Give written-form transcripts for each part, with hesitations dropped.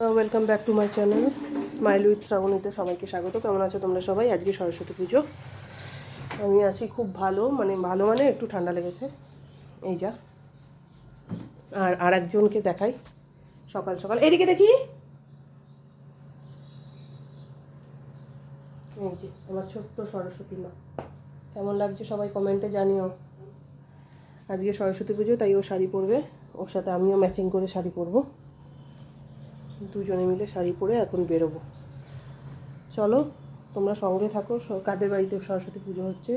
Welcome back to my channel smile with শ্রাবণীতে সবাইকে স্বাগত। কেমন আছো তোমরা সবাই? আজকে সরস্বতী পুজো। আমি আছি খুব ভালো মানে একটু ঠান্ডা লেগেছে এই যা। আর একজনকে দেখাই সকাল সকাল, এদিকে দেখি। এই যে আমার ছোট্ট সরস্বতী মা, কেমন লাগছে সবাই কমেন্টে জানিও। আজকে সরস্বতী পুজো, তাই ও শাড়ি পরবে, ওর সাথে আমিও ম্যাচিং করে শাড়ি পরবো। দুজনে মিলে শাড়ি পরে এখন বেরোবো। চলো তোমরা সঙ্গে থাকো। কাদের বাড়িতে সরস্বতী পুজো হচ্ছে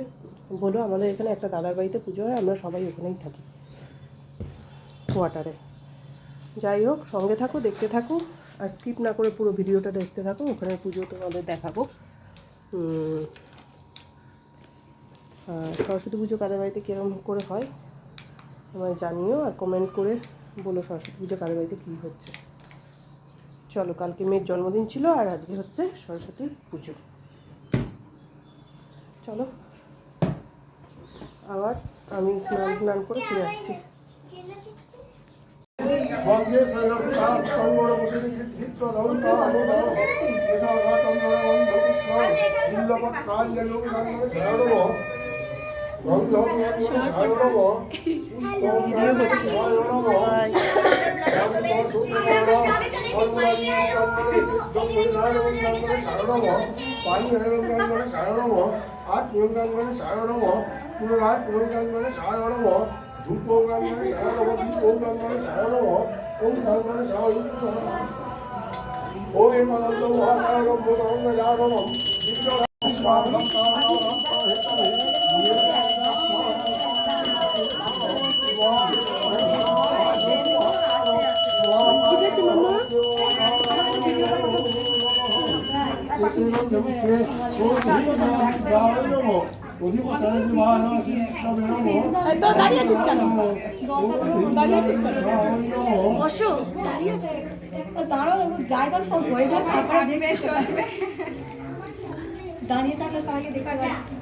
বলো? আমাদের এখানে একটা দাদার বাড়িতে পুজো হয়, আমরা সবাই ওখানেই থাকি কোয়ার্টারে। যাই হোক, সঙ্গে থাকো, দেখতে থাকো, আর স্কিপ না করে পুরো ভিডিওটা দেখতে থাকো। ওখানে পুজো তোমাদের দেখাবো। সরস্বতী পুজো কাদের বাড়িতে কীরকম করে হয় আমায় জানিও, আর কমেন্ট করে বলো সরস্বতী পুজো কাদের বাড়িতে কী হচ্ছে। চলো, কালকে মেয়ের জন্মদিন ছিল আর আজকে হচ্ছে সরস্বতী পুজো। চলো, আবার আমি স্নান করে ফিরে আসছি। দাঁড়িয়ে থাকলে সবাইকে দেখা যাচ্ছে।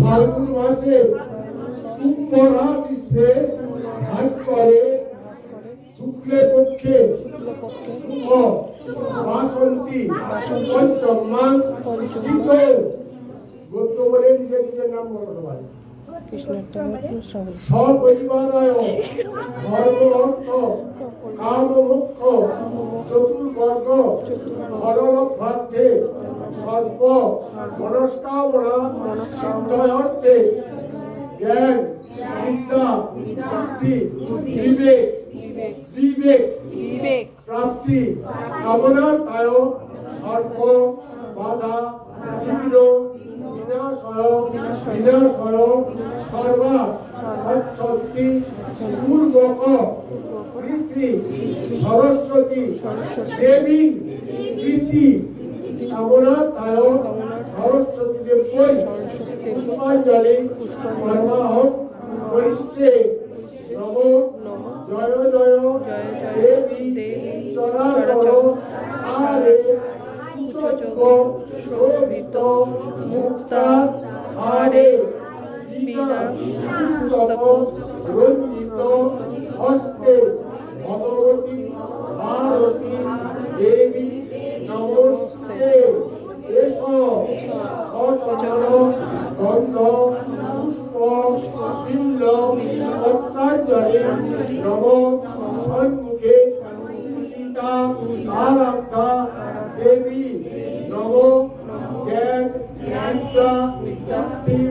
ফাল্গুন মাসে উপরাশিষ্ঠে ভাগ করে শুক্লে পক্ষে শুভ বাসন্তী পঞ্চমাং পঞ্চিত। গোত্র বলে নিজের নাম বলো সবাই। সপরিবারায় ধর্ম অর্থ কাম মোক্ষ চতুর্বর্গ ধরণার্থে সর্ব মনস্কামনা সিদ্ধার্থে জ্ঞান বিদ্যা বুদ্ধি বিবেক প্রাপ্তি কামনার্থায় সর্ব বাধা বিঘ্ন বিনাশয় সর্বা শক্তি পূর্বক শ্রী শ্রী সরস্বতী দেবী প্রীতি কামনার্থায় সরস্বতী দেবী পুষ্পাঞ্জলি কর্মাহং করিষ্যে। নম জয় জয় দেবী চরাচর সারে শোভিত মুক্তা হারে বিনা পুস্তক রঞ্জিত হস্তে ভগবতী ভারতী দেবী নমস্তে। গন্ধ পুষ্প বিল্ল পত্রাঞ্জলি নম সন্মুখে পূজিতা আরাধ্যা দেবী নম জ্ঞান বিদ্যা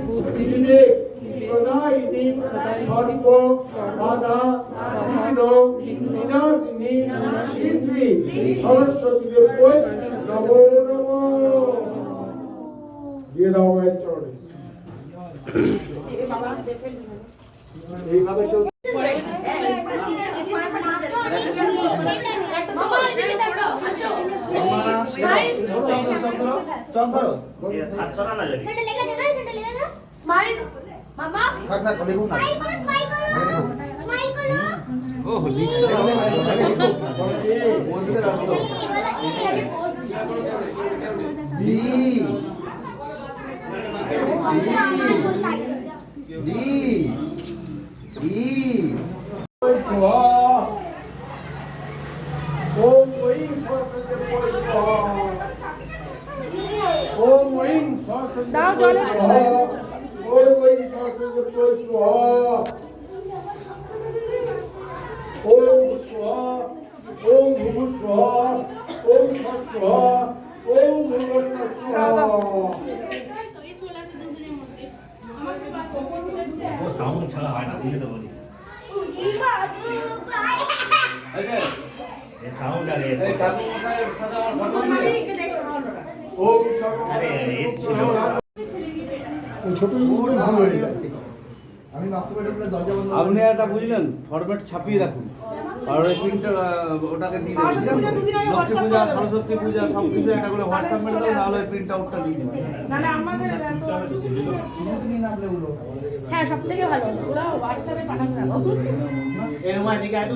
বুদ্ধি বিবেক প্রদায়িনী সর্ব বাধা বিঘ্ন বিনাশিনী শ্রী শ্রী সরস্বতী দেবী নমো নমঃ। দিয়ে দাও মায়ের চরণে। এইভাবে চল স্মাইল মামা D ओम स्वाहा ओम भूः स्वाहा ओम सत् स्वाहा ओम भूर्भुवः स्वाहा সাউন্ড ছাড়া হয় না বুঝতে বলি সাউন্ড আরে ओम सर्व আরে এসছিল ছোট জিনিসগুলো ভালো হয়ে যায় আমি বাথরুমে ঢুকলে দরজা বন্ধ আপনি একটা বুঝলেন ফরম্যাট ছাপিয়ে রাখুন আর ওই প্রিন্টটা ওটাকে দিয়ে দেবেন লক্ষ্মী পূজা সরস্বতী পূজা সব কিছু একটা করে হোয়াটসঅ্যাপ মেরে দেবেন নাহলে প্রিন্ট আউটটা দিয়ে দেবেন শুধু নামলে উলো হ্যাঁ সব থেকে ভালো ওরা হোয়াটসঅ্যাপে পাঠানো না এর মধ্যে দিকে আয় তো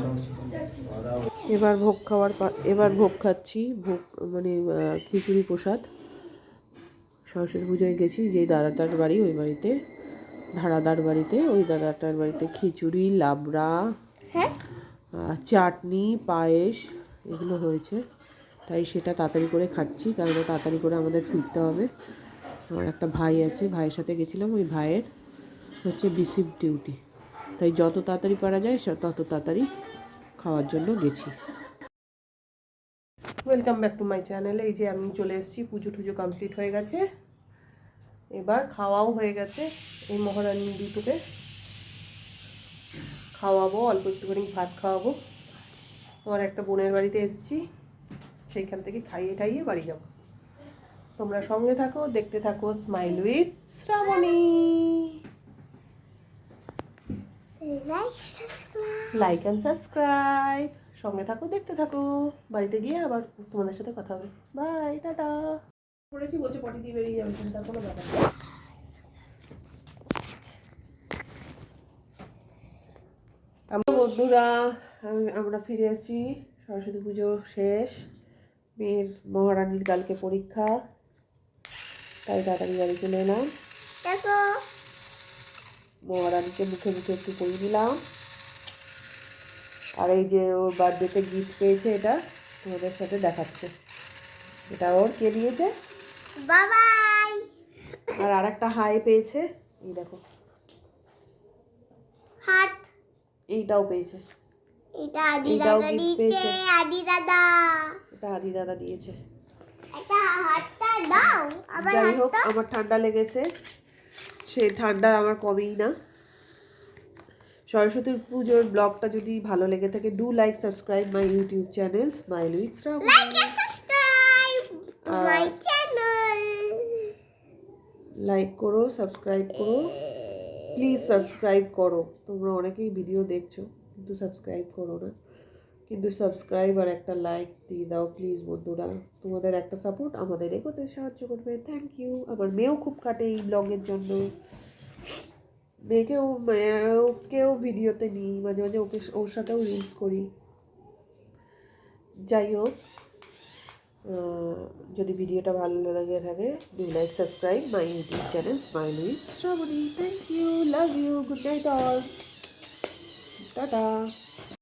এবার ভোগ খাচ্ছি ভোগ মানে খিচুড়ি প্রসাদ সরস্বতী পুজোয় গেছি যে দাদাটার বাড়ি ওই বাড়িতে ধারাদার বাড়িতে ওই দাদাটার বাড়িতে খিচুড়ি লাবড়া চাটনি পায়েস এগুলো হয়েছে তাই সেটা তাড়াতাড়ি করে খাচ্ছি কারণ তাড়াতাড়ি করে আমাদের ফিরতে হবে আমার একটা ভাই আছে ভাইয়ের সাথে গেছিলাম ওই ভাইয়ের হচ্ছে রিসিভ ডিউটি তাই যত তাড়াতাড়ি পারা যায় তত তাড়াতাড়ি খাওয়ার জন্য গেছি welcome back to my channel এই যে আমি চলে এসেছি পুজো টুজো কমপ্লিট হয়ে গেছে এবার খাওয়াও হয়ে গেছে এই মহারানী দুটোকে খাওয়াবো অল্প একটুখানি ভাত খাওয়াবো আমার একটা বোনের বাড়িতে এসেছি সেইখান থেকে খাইয়ে টাইয়ে বাড়ি যাব তোমরা সঙ্গে থাকো দেখতে থাকো smile with Shrabani like and subscribe সঙ্গে থাকো দেখতে থাকো বাড়িতে গিয়ে আবার তোমাদের সাথে কথা হবে বাই টাটা পড়েছি বলছে পটি দিয়ে বেরিয়ে যাবে চিন্তা কোনো ব্যাপার নেই। আমরা বন্ধুরা আমরা ফিরে এসেছি সরস্বতী পুজো শেষ মেয়ের মহারানীর কালকে পরীক্ষা তাই তাড়াতাড়ি বাড়ি চলে এলাম দেখো মহারানীকে মুখে মুখে একটু পরিয়ে দিলাম আর এই যে ওর বার্থডেতে গিফট পেয়েছে এটা তোমাদের সাথে দেখাচ্ছে এটা ওর কে দিয়েছে বাবাই আর আরেকটা হাই পেয়েছে এই দেখো হাত এইটাও পেয়েছে এটা আদি এটাও দাদা gift দিয়েছে পেয়েছে। আদি দাদা এটা আদি দাদা দিয়েছে একটা হাতটা দাও আবার যাই হোক হাতটা আমার ঠান্ডা লেগেছে সেই ঠান্ডা আমার কমেই না সরস্বতী পুজোর ব্লগটা যদি ভালো লেগে থাকে do like subscribe my YouTube channel smile with Shrabani like and subscribe my channel like করো সাবস্ক্রাইব করো প্লিজ সাবস্ক্রাইব করো তোমরা অনেকেই ভিডিও দেখছো কিন্তু সাবস্ক্রাইব করো না কিন্তু সাবস্ক্রাইব আর একটা লাইক দিয়ে দাও প্লিজ বন্ধুরা তোমাদের একটা সাপোর্ট আমাদের এগোতে সাহায্য করবে থ্যাংক ইউ আমার মেয়েও খুব কাটে এই ব্লগের জন্য ওকেও ভিডিওতে নিই মাঝে মাঝে ওর সাথেও রিলস করি যাই হোক যদি ভিডিওটা ভালো লেগে থাকে do like subscribe my YouTube channel smile with Shrabani thank you love you good night all tata